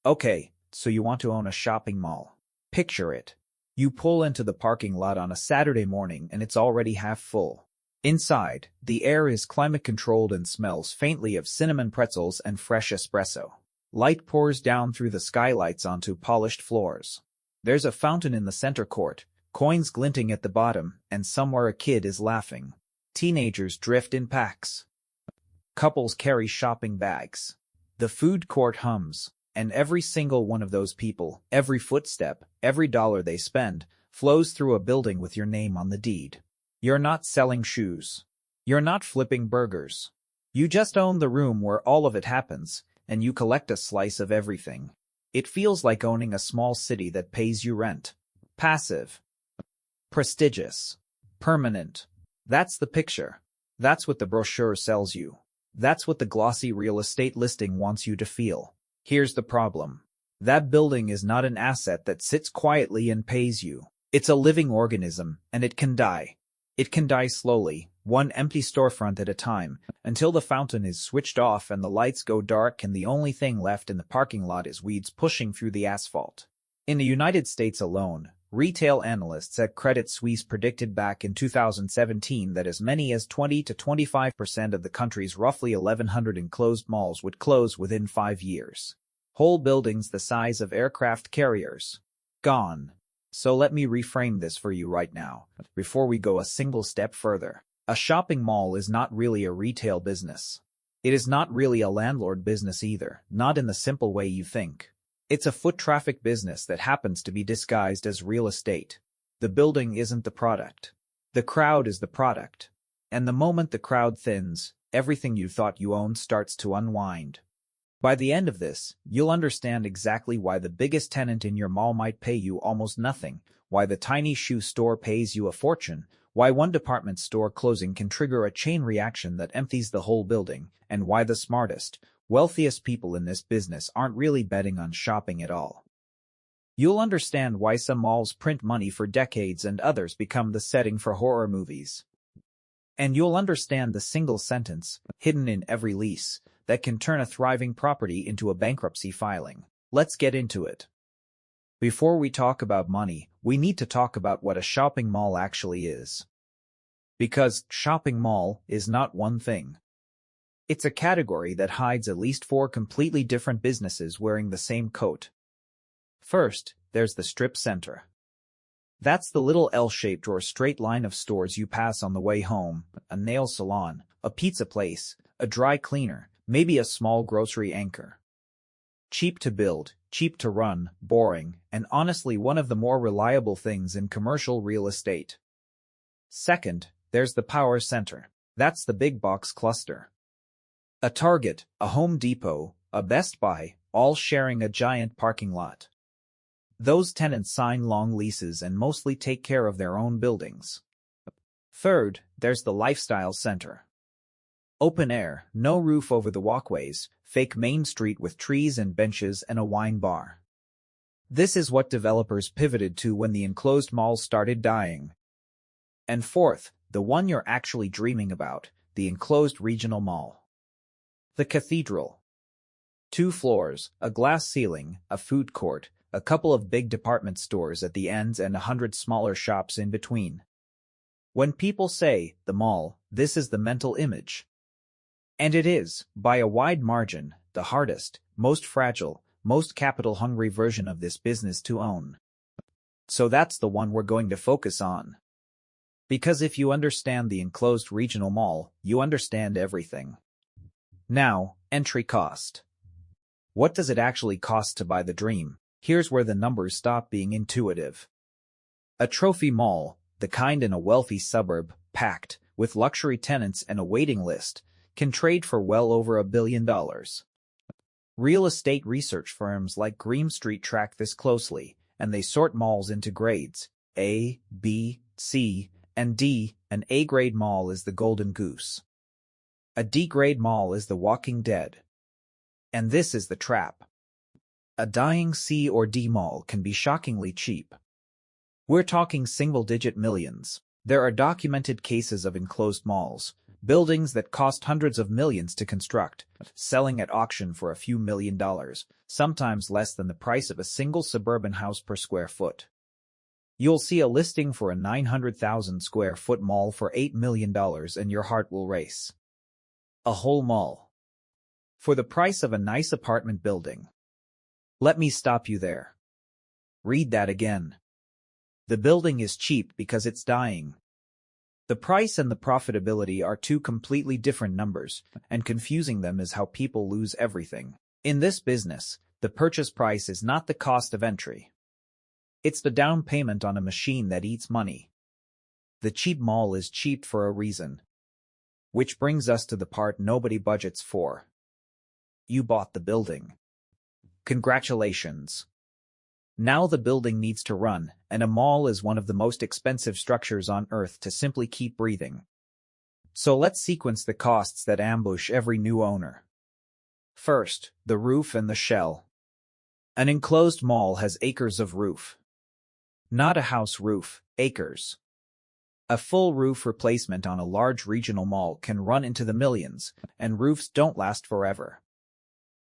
Okay, so you want to own a shopping mall. Picture it. You pull into the parking lot on a Saturday morning and it's already half full. Inside, the air is climate-controlled and smells faintly of cinnamon pretzels and fresh espresso. Light pours down through the skylights onto polished floors. There's a fountain in the center court, coins glinting at the bottom, and somewhere a kid is laughing. Teenagers drift in packs. Couples carry shopping bags. The food court hums, and every single one of those people, every footstep, every dollar they spend, flows through a building with your name on the deed. You're not selling shoes. You're not flipping burgers. You just own the room where all of it happens, and you collect a slice of everything. It feels like owning a small city that pays you rent. Passive. Prestigious. Permanent. That's the picture. That's what the brochure sells you. That's what the glossy real estate listing wants you to feel. Here's the problem. That building is not an asset that sits quietly and pays you. It's a living organism, and it can die. It can die slowly, one empty storefront at a time, until the fountain is switched off and the lights go dark and the only thing left in the parking lot is weeds pushing through the asphalt. In the United States alone, retail analysts at Credit Suisse predicted back in 2017 that as many as 20 to 25% of the country's roughly 1,100 enclosed malls would close within 5 years. Whole buildings the size of aircraft carriers. Gone. So let me reframe this for you right now, before we go a single step further. A shopping mall is not really a retail business. It is not really a landlord business either, not in the simple way you think. It's a foot traffic business that happens to be disguised as real estate. The building isn't the product. The crowd is the product. And the moment the crowd thins, everything you thought you owned starts to unwind. By the end of this, you'll understand exactly why the biggest tenant in your mall might pay you almost nothing, why the tiny shoe store pays you a fortune, why one department store closing can trigger a chain reaction that empties the whole building, and why the smartest, wealthiest people in this business aren't really betting on shopping at all. You'll understand why some malls print money for decades and others become the setting for horror movies. And you'll understand the single sentence, hidden in every lease, that can turn a thriving property into a bankruptcy filing. Let's get into it. Before we talk about money, we need to talk about what a shopping mall actually is. Because shopping mall is not one thing. It's a category that hides at least 4 completely different businesses wearing the same coat. First, there's the strip center. That's the little L-shaped or straight line of stores you pass on the way home, a nail salon, a pizza place, a dry cleaner, maybe a small grocery anchor. Cheap to build, cheap to run, boring, and honestly one of the more reliable things in commercial real estate. Second, there's the power center. That's the big box cluster. A Target, a Home Depot, a Best Buy, all sharing a giant parking lot. Those tenants sign long leases and mostly take care of their own buildings. Third, there's the lifestyle center. Open air, no roof over the walkways, fake Main Street with trees and benches and a wine bar. This is what developers pivoted to when the enclosed malls started dying. And fourth, the one you're actually dreaming about, the enclosed regional mall. The Cathedral. 2 floors, a glass ceiling, a food court, a couple of big department stores at the ends and 100 smaller shops in between. When people say, the mall, this is the mental image. And it is, by a wide margin, the hardest, most fragile, most capital-hungry version of this business to own. So that's the one we're going to focus on. Because if you understand the enclosed regional mall, you understand everything. Now, entry cost. What does it actually cost to buy the dream? Here's where the numbers stop being intuitive. A trophy mall, the kind in a wealthy suburb, packed, with luxury tenants and a waiting list, can trade for well over $1 billion. Real estate research firms like Green Street track this closely, and they sort malls into grades, A, B, C, and D. An A-grade mall is the Golden Goose. A D-grade mall is the Walking Dead. And this is the trap. A dying C or D mall can be shockingly cheap. We're talking single-digit millions. There are documented cases of enclosed malls, Buildings that cost hundreds of millions to construct, selling at auction for a few $1 million, sometimes less than the price of a single suburban house per square foot. You'll see a listing for a 900,000 square foot mall for $8 million and your heart will race. A whole mall. For the price of a nice apartment building. Let me stop you there. Read that again. The building is cheap because it's dying. The price and the profitability are two completely different numbers, and confusing them is how people lose everything. In this business, the purchase price is not the cost of entry. It's the down payment on a machine that eats money. The cheap mall is cheap for a reason. Which brings us to the part nobody budgets for. You bought the building. Congratulations. Now the building needs to run, and a mall is one of the most expensive structures on Earth to simply keep breathing. So let's sequence the costs that ambush every new owner. First, the roof and the shell. An enclosed mall has acres of roof. Not a house roof, acres. A full roof replacement on a large regional mall can run into the millions, and roofs don't last forever.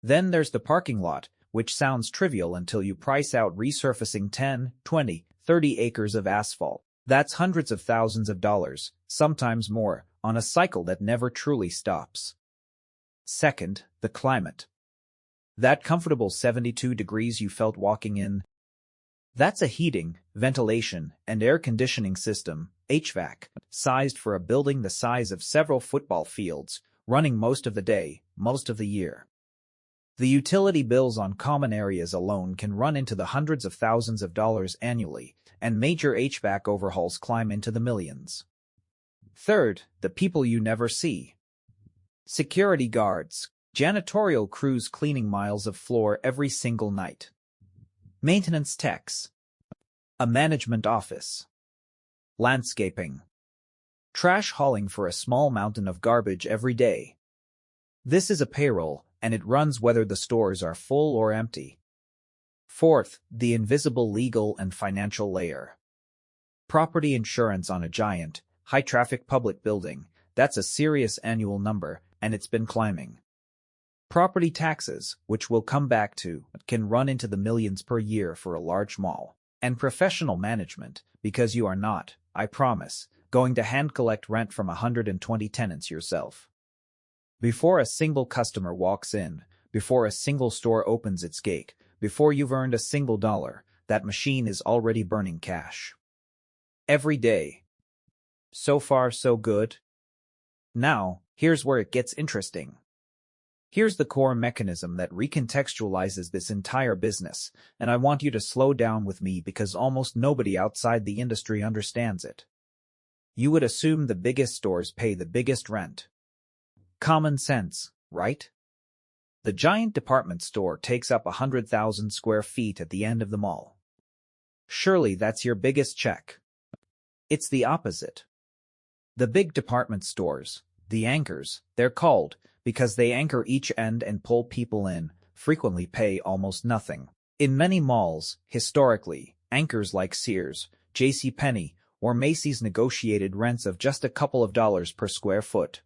Then there's the parking lot, which sounds trivial until you price out resurfacing 10, 20, 30 acres of asphalt. That's hundreds of thousands of dollars, sometimes more, on a cycle that never truly stops. Second, the climate. That comfortable 72 degrees you felt walking in. That's a heating, ventilation, and air conditioning system, HVAC, sized for a building the size of several football fields, running most of the day, most of the year. The utility bills on common areas alone can run into the hundreds of thousands of dollars annually, and major HVAC overhauls climb into the millions. Third, the people you never see. Security guards, janitorial crews cleaning miles of floor every single night. Maintenance techs. A management office. Landscaping. Trash hauling for a small mountain of garbage every day. This is a payroll, and it runs whether the stores are full or empty. Fourth, the invisible legal and financial layer. Property insurance on a giant, high-traffic public building, that's a serious annual number, and it's been climbing. Property taxes, which we'll come back to, can run into the millions per year for a large mall. And professional management, because you are not, I promise, going to hand-collect rent from 120 tenants yourself. Before a single customer walks in, before a single store opens its gate, before you've earned a single dollar, that machine is already burning cash. Every day. So far, so good. Now, here's where it gets interesting. Here's the core mechanism that recontextualizes this entire business, and I want you to slow down with me because almost nobody outside the industry understands it. You would assume the biggest stores pay the biggest rent. Common sense, right? The giant department store takes up 100,000 square feet at the end of the mall. Surely that's your biggest check. It's the opposite. The big department stores, the anchors, they're called, because they anchor each end and pull people in, frequently pay almost nothing. In many malls, historically, anchors like Sears, JCPenney, or Macy's negotiated rents of just a couple of dollars per square foot.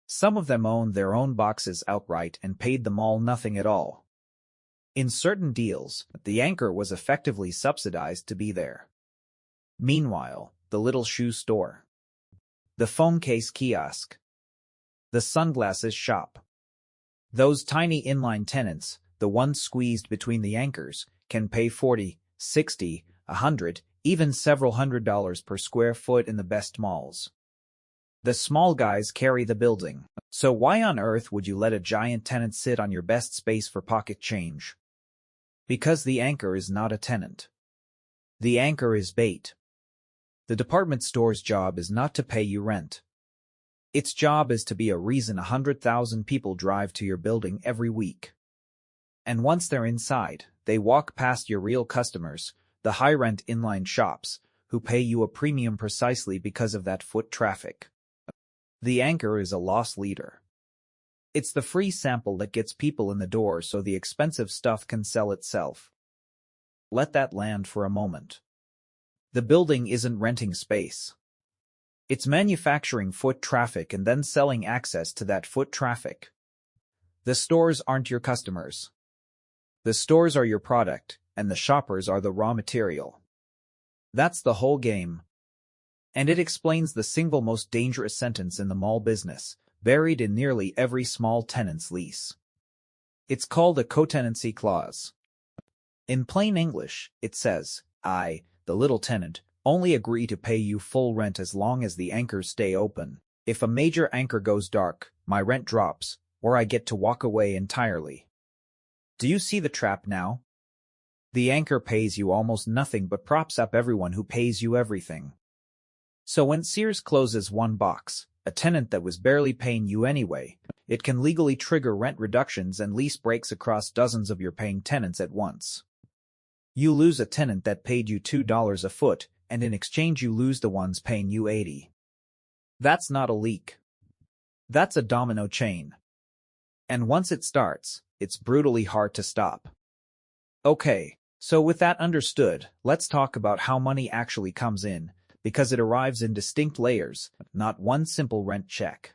Some of them owned their own boxes outright and paid the mall nothing at all. In certain deals, the anchor was effectively subsidized to be there. Meanwhile, the little shoe store, the phone case kiosk, the sunglasses shop. Those tiny inline tenants, the ones squeezed between the anchors, can pay $40, $60, $100, even several $100s per square foot in the best malls. The small guys carry the building. So why on earth would you let a giant tenant sit on your best space for pocket change? Because the anchor is not a tenant. The anchor is bait. The department store's job is not to pay you rent. Its job is to be a reason 100,000 people drive to your building every week. And once they're inside, they walk past your real customers, the high-rent inline shops, who pay you a premium precisely because of that foot traffic. The anchor is a loss leader. It's the free sample that gets people in the door so the expensive stuff can sell itself. Let that land for a moment. The building isn't renting space. It's manufacturing foot traffic and then selling access to that foot traffic. The stores aren't your customers. The stores are your product, and the shoppers are the raw material. That's the whole game. And it explains the single most dangerous sentence in the mall business, buried in nearly every small tenant's lease. It's called a co-tenancy clause. In plain English, it says, I, the little tenant, only agree to pay you full rent as long as the anchors stay open. If a major anchor goes dark, my rent drops, or I get to walk away entirely. Do you see the trap now? The anchor pays you almost nothing but props up everyone who pays you everything. So when Sears closes one box, a tenant that was barely paying you anyway, it can legally trigger rent reductions and lease breaks across dozens of your paying tenants at once. You lose a tenant that paid you $2 a foot, and in exchange you lose the ones paying you $80. That's not a leak. That's a domino chain. And once it starts, it's brutally hard to stop. Okay, so with that understood, let's talk about how money actually comes in, because it arrives in distinct layers, not one simple rent check.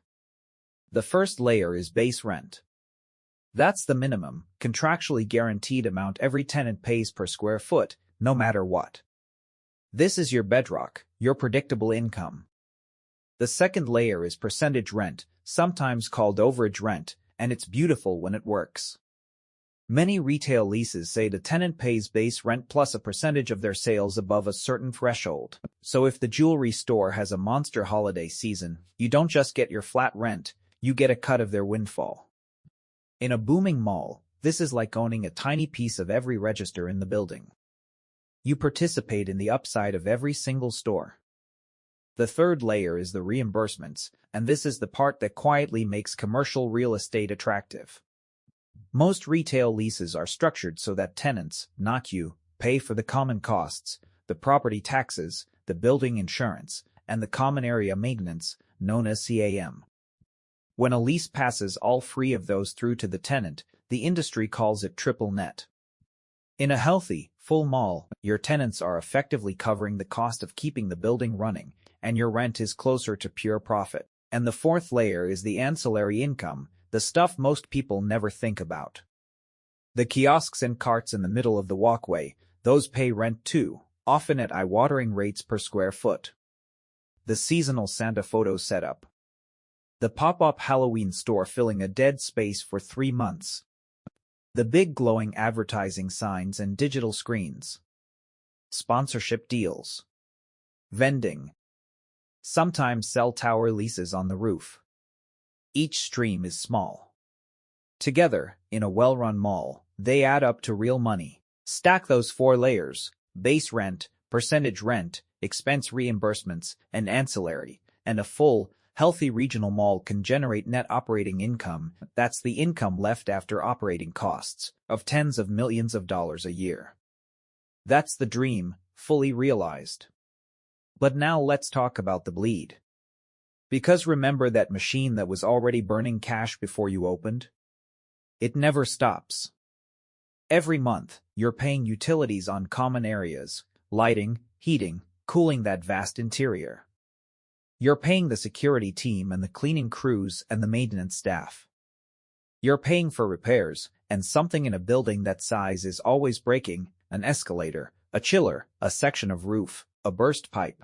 The first layer is base rent. That's the minimum, contractually guaranteed amount every tenant pays per square foot, no matter what. This is your bedrock, your predictable income. The second layer is percentage rent, sometimes called overage rent, and it's beautiful when it works. Many retail leases say the tenant pays base rent plus a percentage of their sales above a certain threshold. So if the jewelry store has a monster holiday season, you don't just get your flat rent, you get a cut of their windfall. In a booming mall, this is like owning a tiny piece of every register in the building. You participate in the upside of every single store. The third layer is the reimbursements, and this is the part that quietly makes commercial real estate attractive. Most retail leases are structured so that tenants, not you, pay for the common costs, the property taxes, the building insurance, and the common area maintenance, known as CAM. When a lease passes all three of those through to the tenant, the industry calls it triple net. In a healthy, full mall, your tenants are effectively covering the cost of keeping the building running, and your rent is closer to pure profit. And the fourth layer is the ancillary income, the stuff most people never think about. The kiosks and carts in the middle of the walkway, those pay rent too, often at eye-watering rates per square foot. The seasonal Santa photo setup. The pop-up Halloween store filling a dead space for 3 months. The big glowing advertising signs and digital screens. Sponsorship deals. Vending. Sometimes cell tower leases on the roof. Each stream is small. Together, in a well-run mall, they add up to real money. Stack those 4 layers, base rent, percentage rent, expense reimbursements, and ancillary, and a full, healthy regional mall can generate net operating income, that's the income left after operating costs, of tens of millions of dollars a year. That's the dream, fully realized. But now let's talk about the bleed. Because remember that machine that was already burning cash before you opened? It never stops. Every month, you're paying utilities on common areas, lighting, heating, cooling that vast interior. You're paying the security team and the cleaning crews and the maintenance staff. You're paying for repairs, and something in a building that size is always breaking, an escalator, a chiller, a section of roof, a burst pipe.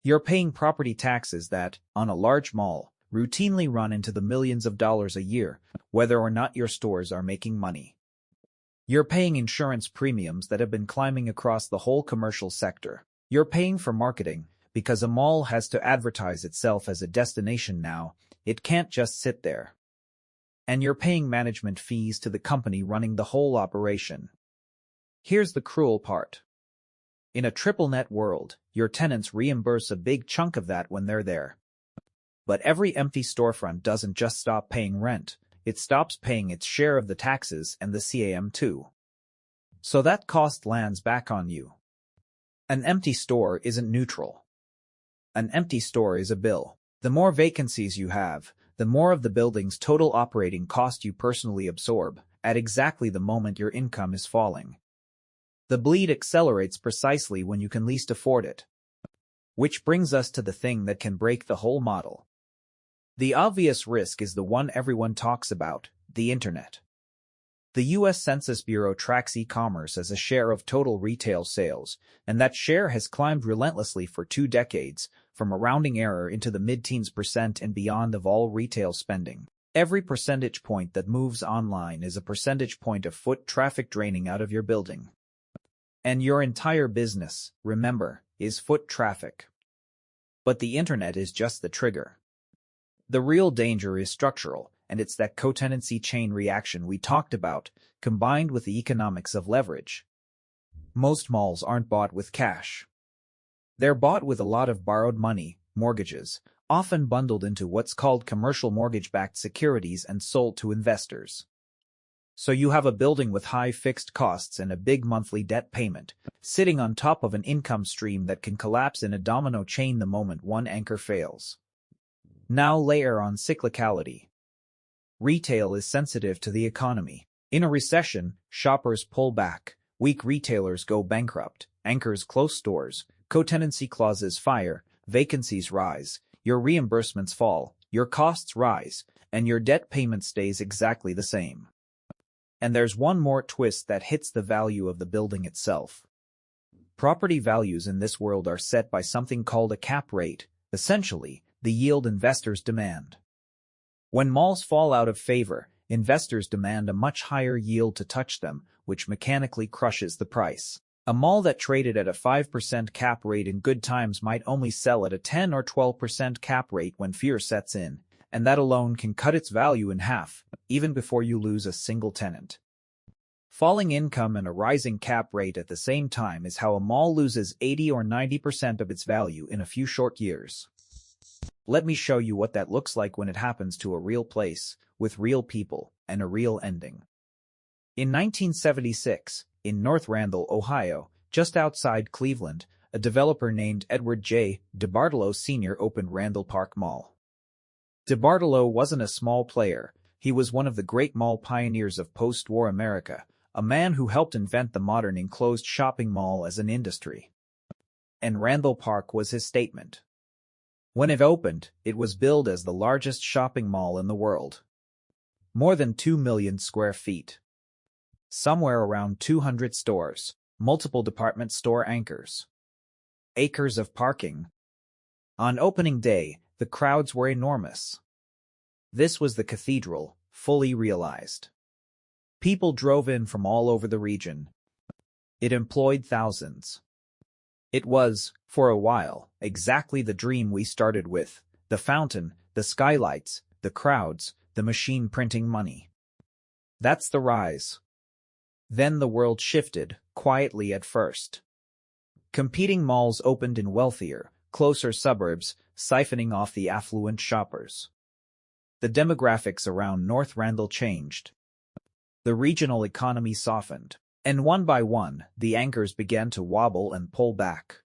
You're paying property taxes that, on a large mall, routinely run into the millions of dollars a year, whether or not your stores are making money. You're paying insurance premiums that have been climbing across the whole commercial sector. You're paying for marketing, because a mall has to advertise itself as a destination now, it can't just sit there. And you're paying management fees to the company running the whole operation. Here's the cruel part. In a triple net world, your tenants reimburse a big chunk of that when they're there. But every empty storefront doesn't just stop paying rent, it stops paying its share of the taxes and the CAM too. So that cost lands back on you. An empty store isn't neutral. An empty store is a bill. The more vacancies you have, the more of the building's total operating cost you personally absorb, at exactly the moment your income is falling. The bleed accelerates precisely when you can least afford it. Which brings us to the thing that can break the whole model. The obvious risk is the one everyone talks about, the internet. The U.S. Census Bureau tracks e-commerce as a share of total retail sales, and that share has climbed relentlessly for 2 decades, from a rounding error into the mid-teens % and beyond of all retail spending. Every percentage point that moves online is a percentage point of foot traffic draining out of your building. And your entire business, remember, is foot traffic. But the internet is just the trigger. The real danger is structural, and it's that co-tenancy chain reaction we talked about, combined with the economics of leverage. Most malls aren't bought with cash. They're bought with a lot of borrowed money, mortgages, often bundled into what's called commercial mortgage-backed securities and sold to investors. So you have a building with high fixed costs and a big monthly debt payment, sitting on top of an income stream that can collapse in a domino chain the moment one anchor fails. Now layer on cyclicality. Retail is sensitive to the economy. In a recession, shoppers pull back, weak retailers go bankrupt, anchors close stores, co-tenancy clauses fire, vacancies rise, your reimbursements fall, your costs rise, and your debt payment stays exactly the same. And there's one more twist that hits the value of the building itself. Property values in this world are set by something called a cap rate, essentially, the yield investors demand. When malls fall out of favor, investors demand a much higher yield to touch them, which mechanically crushes the price. A mall that traded at a 5% cap rate in good times might only sell at a 10 or 12% cap rate when fear sets in, and that alone can cut its value in half, even before you lose a single tenant. Falling income and a rising cap rate at the same time is how a mall loses 80 or 90% of its value in a few short years. Let me show you what that looks like when it happens to a real place, with real people, and a real ending. In 1976, in North Randall, Ohio, just outside Cleveland, a developer named Edward J. DeBartolo Sr. opened Randall Park Mall. DeBartolo wasn't a small player. He was one of the great mall pioneers of post-war America, a man who helped invent the modern enclosed shopping mall as an industry. And Randall Park was his statement. When it opened, it was billed as the largest shopping mall in the world. More than 2 million square feet. Somewhere around 200 stores, multiple department store anchors. Acres of parking. On opening day, the crowds were enormous. This was the cathedral, fully realized. People drove in from all over the region. It employed thousands. It was, for a while, exactly the dream we started with, the fountain, the skylights, the crowds, the machine printing money. That's the rise. Then the world shifted, quietly at first. Competing malls opened in wealthier, closer suburbs, siphoning off the affluent shoppers. The demographics around North Randall changed. The regional economy softened. And one by one, the anchors began to wobble and pull back.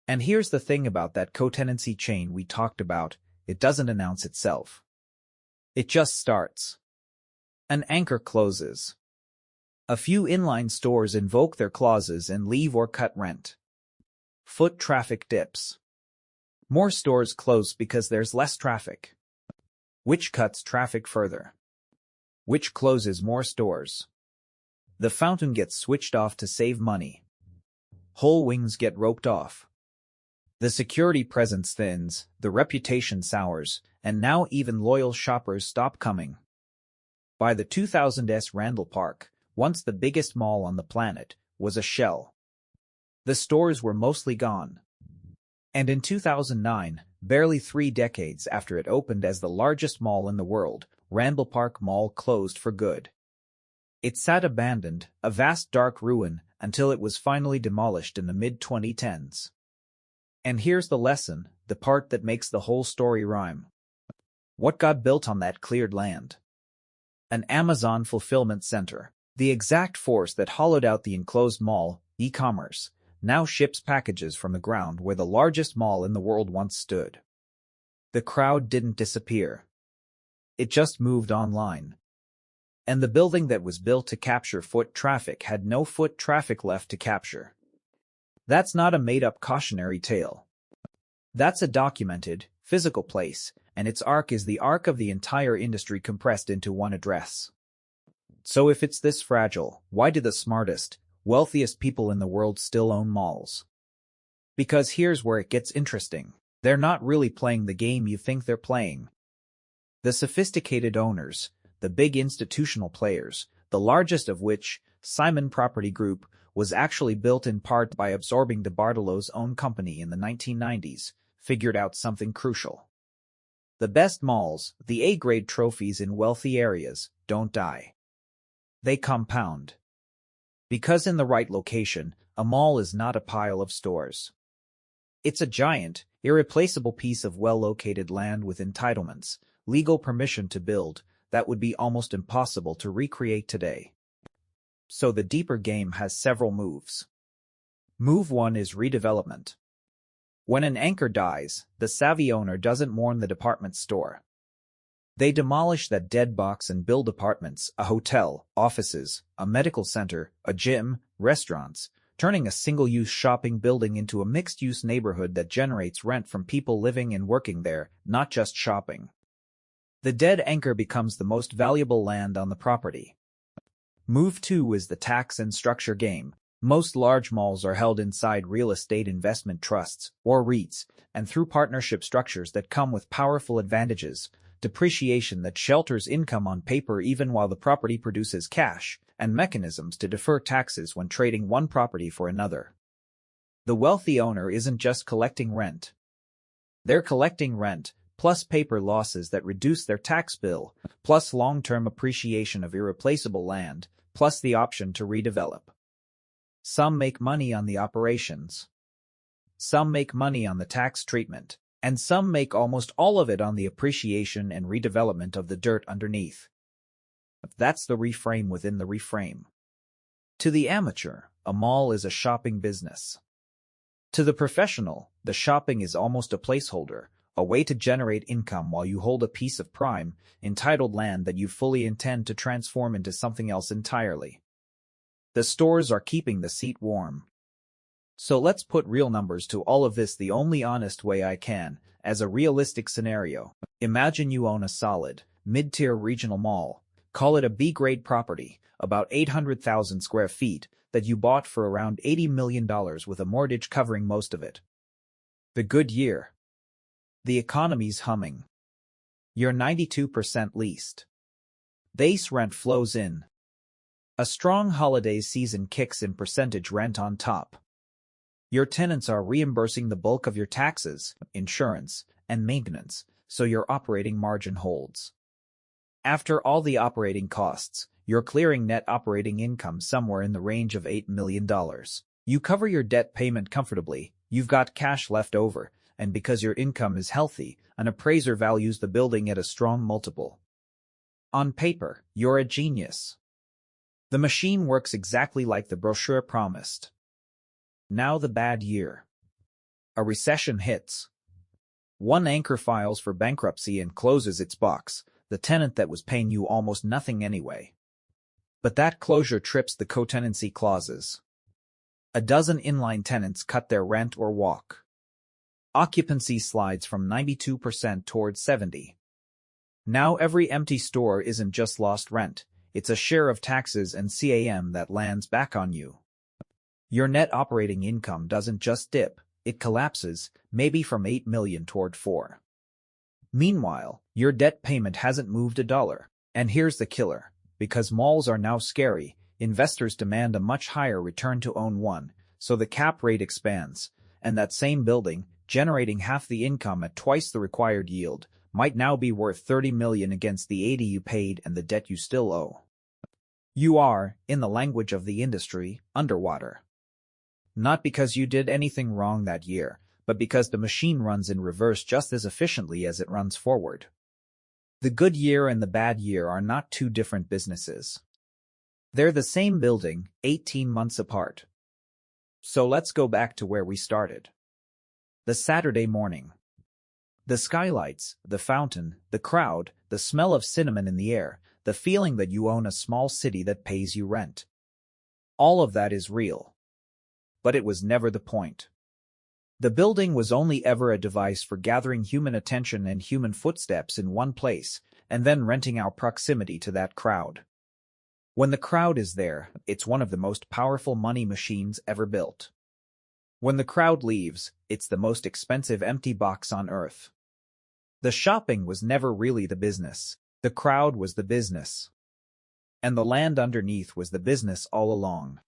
And here's the thing about that co-tenancy chain we talked about, it doesn't announce itself. It just starts. An anchor closes. A few inline stores invoke their clauses and leave or cut rent. Foot traffic dips. More stores close because there's less traffic. Which cuts traffic further. Which closes more stores. The fountain gets switched off to save money. Whole wings get roped off. The security presence thins, the reputation sours, and now even loyal shoppers stop coming. By the 2000s, Randall Park, once the biggest mall on the planet, was a shell. The stores were mostly gone. And in 2009, barely 3 decades after it opened as the largest mall in the world, Randall Park Mall closed for good. It sat abandoned, a vast dark ruin, until it was finally demolished in the mid-2010s. And here's the lesson, the part that makes the whole story rhyme. What got built on that cleared land? An Amazon fulfillment center, the exact force that hollowed out the enclosed mall, e-commerce, now ships packages from the ground where the largest mall in the world once stood. The crowd didn't disappear. It just moved online. And the building that was built to capture foot traffic had no foot traffic left to capture. That's not a made-up cautionary tale. That's a documented, physical place, and its arc is the arc of the entire industry compressed into one address. So if it's this fragile, why do the smartest, wealthiest people in the world still own malls? Because here's where it gets interesting. They're not really playing the game you think they're playing. The sophisticated owners, the big institutional players, the largest of which, Simon Property Group, was actually built in part by absorbing DeBartolo's own company in the 1990s, figured out something crucial. The best malls, the A-grade trophies in wealthy areas, don't die. They compound. Because in the right location, a mall is not a pile of stores. It's a giant, irreplaceable piece of well-located land with entitlements, legal permission to build, that would be almost impossible to recreate today. So the deeper game has several moves. Move 1 is redevelopment. When an anchor dies, the savvy owner doesn't mourn the department store. They demolish that dead box and build apartments, a hotel, offices, a medical center, a gym, restaurants, turning a single-use shopping building into a mixed-use neighborhood that generates rent from people living and working there, not just shopping. The dead anchor becomes the most valuable land on the property. Move 2 is the tax and structure game. Most large malls are held inside real estate investment trusts, or REITs, and through partnership structures that come with powerful advantages, depreciation that shelters income on paper even while the property produces cash, and mechanisms to defer taxes when trading one property for another. The wealthy owner isn't just collecting rent. They're collecting rent, plus paper losses that reduce their tax bill, plus long-term appreciation of irreplaceable land, plus the option to redevelop. Some make money on the operations. Some make money on the tax treatment, and some make almost all of it on the appreciation and redevelopment of the dirt underneath. That's the reframe within the reframe. To the amateur, a mall is a shopping business. To the professional, the shopping is almost a placeholder, a way to generate income while you hold a piece of prime, entitled land that you fully intend to transform into something else entirely. The stores are keeping the seat warm. So let's put real numbers to all of this the only honest way I can, as a realistic scenario. Imagine you own a solid, mid-tier regional mall, call it a B-grade property, about 800,000 square feet, that you bought for around $80 million with a mortgage covering most of it. The good year. The economy's humming. You're 92% leased. Base rent flows in. A strong holiday season kicks in percentage rent on top. Your tenants are reimbursing the bulk of your taxes, insurance, and maintenance, so your operating margin holds. After all the operating costs, you're clearing net operating income somewhere in the range of $8 million. You cover your debt payment comfortably, you've got cash left over, and because your income is healthy, an appraiser values the building at a strong multiple. On paper, you're a genius. The machine works exactly like the brochure promised. Now the bad year. A recession hits. One anchor files for bankruptcy and closes its box, the tenant that was paying you almost nothing anyway. But that closure trips the co-tenancy clauses. A dozen inline tenants cut their rent or walk. Occupancy slides from 92% towards 70%. Now every empty store isn't just lost rent, it's a share of taxes and CAM that lands back on you. Your net operating income doesn't just dip, it collapses, maybe from $8 million toward $4 million. Meanwhile, your debt payment hasn't moved a dollar. And here's the killer. Because malls are now scary, investors demand a much higher return to own one, so the cap rate expands, and that same building, generating half the income at twice the required yield, might now be worth $30 million against the $80 you paid and the debt you still owe. You are, in the language of the industry, underwater. Not because you did anything wrong that year, but because the machine runs in reverse just as efficiently as it runs forward. The good year and the bad year are not two different businesses. They're the same building, 18 months apart. So let's go back to where we started. The Saturday morning. The skylights, the fountain, the crowd, the smell of cinnamon in the air, the feeling that you own a small city that pays you rent. All of that is real. But it was never the point. The building was only ever a device for gathering human attention and human footsteps in one place, and then renting out proximity to that crowd. When the crowd is there, it's one of the most powerful money machines ever built. When the crowd leaves, it's the most expensive empty box on earth. The shopping was never really the business. The crowd was the business. And the land underneath was the business all along.